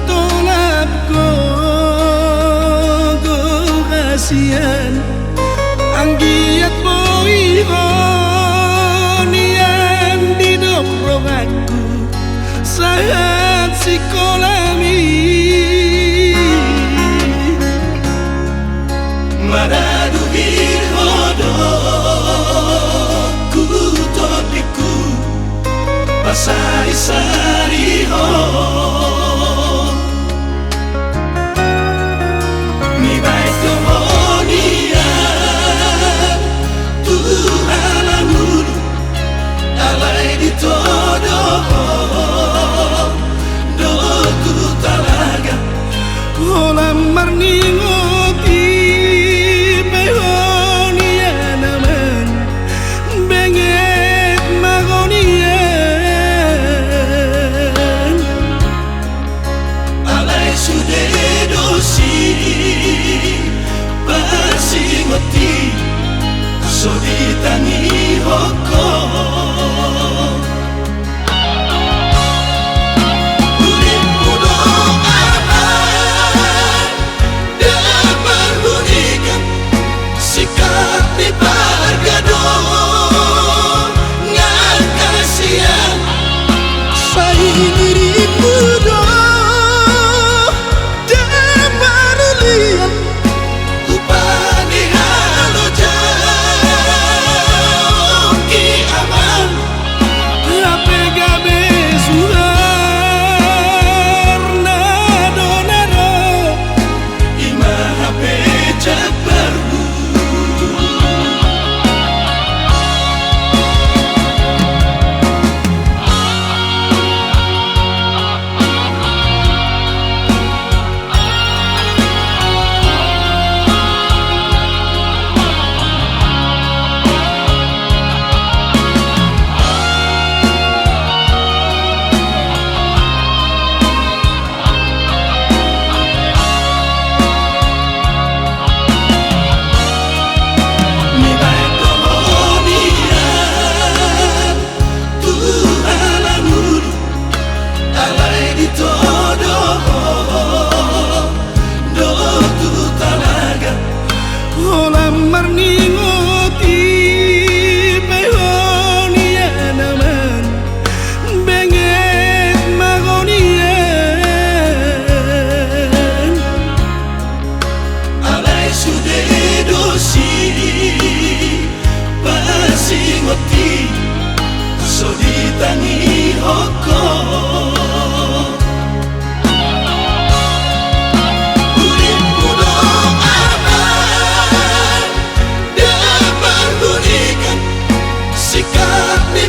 tolap go kasihan anggiat boi honian di dobrong aku saat sikolami maradu bir hodo ku todiku pasari sari ho mi baik kehonian Tuhan amur alai di todo doku talaga holam marningoti behonian aman benget magonian alai sude dosi pasingoti so ditangi hoko so ditangi hoko urip kudo aman dapat bunikan sikap di